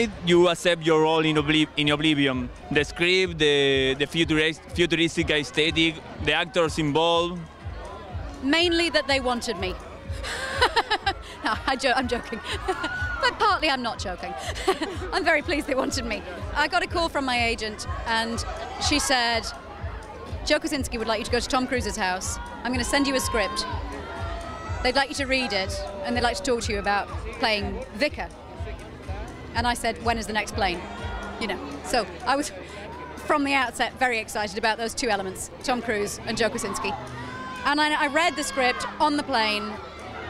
made you accept your role in Oblivion? The script, the futuristic aesthetic, the actors involved? Mainly that they wanted me. No, I'm joking. But partly I'm not joking. I'm very pleased they wanted me. I got a call from my agent and she said, Joe Kosinski would like you to go to Tom Cruise's house. I'm going to send you a script. They'd like you to read it and they'd like to talk to you about playing Vicar. And I said, when is the next plane? You know, so I was from the outset very excited about those two elements, Tom Cruise and Joe Kosinski. And I read the script on the plane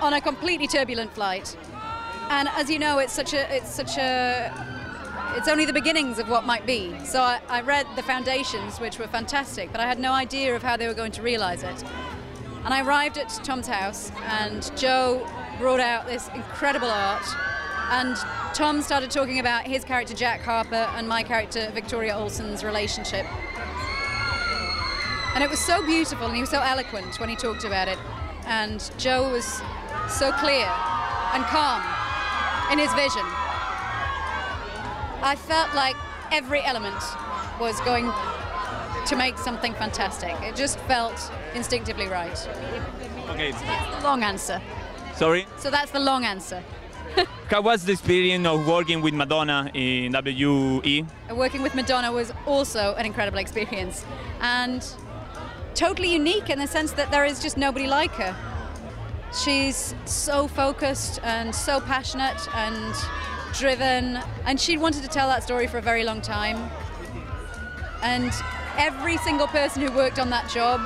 on a completely turbulent flight. And as you know, it's only the beginnings of what might be. So I read the foundations, which were fantastic, but I had no idea of how they were going to realize it. And I arrived at Tom's house, and Joe brought out this incredible art, and Tom started talking about his character Jack Harper and my character Victoria Olsen's relationship. And it was so beautiful, and he was so eloquent when he talked about it. And Joe was so clear and calm in his vision. I felt like every element was going to make something fantastic. It just felt instinctively right. Okay. So that's the long answer. Sorry? So that's the long answer. How was the experience of working with Madonna in WE? Working with Madonna was also an incredible experience, and totally unique in the sense that there is just nobody like her. She's so focused and so passionate and driven, and she wanted to tell that story for a very long time. And every single person who worked on that job,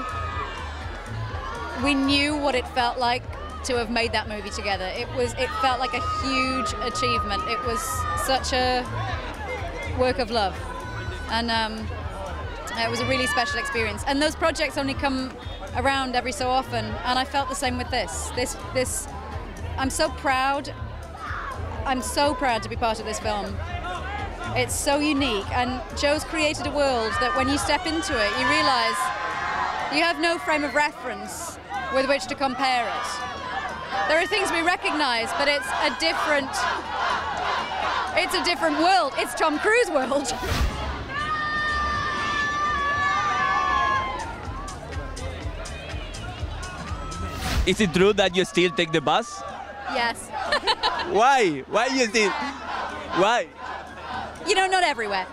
we knew what it felt like to have made that movie together. It felt like a huge achievement. It was such a work of love, and it was a really special experience. And those projects only come around every so often, and I felt the same with this. I'm so proud. I'm so proud to be part of this film. It's so unique, and Joe's created a world that when you step into it, you realize you have no frame of reference with which to compare it. There are things we recognize, but it's a different world. It's Tom Cruise world. Is it true that you still take the bus? Yes. Why? Why you still? Why? You know, not everywhere.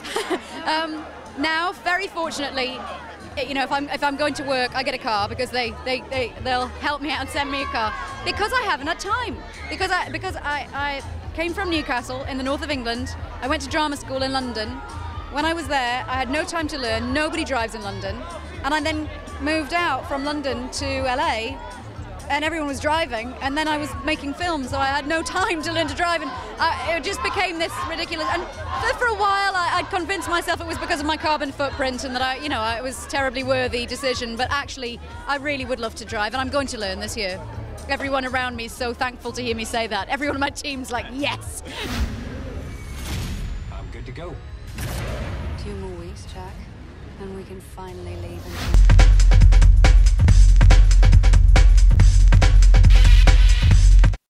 Now, very fortunately, you know, if I'm going to work, I get a car because they'll help me out and send me a car because I haven't had time. Because I came from Newcastle in the north of England. I went to drama school in London. When I was there, I had no time to learn. Nobody drives in London, and I then moved out from London to LA. And everyone was driving, and then I was making films, so I had no time to learn to drive, and it just became this ridiculous. And for a while, I'd convinced myself it was because of my carbon footprint, and that it was a terribly worthy decision. But actually, I really would love to drive, and I'm going to learn this year. Everyone around me is so thankful to hear me say that. Everyone on my team's like, yes. I'm good to go. 2 more weeks, Jack, and we can finally leave.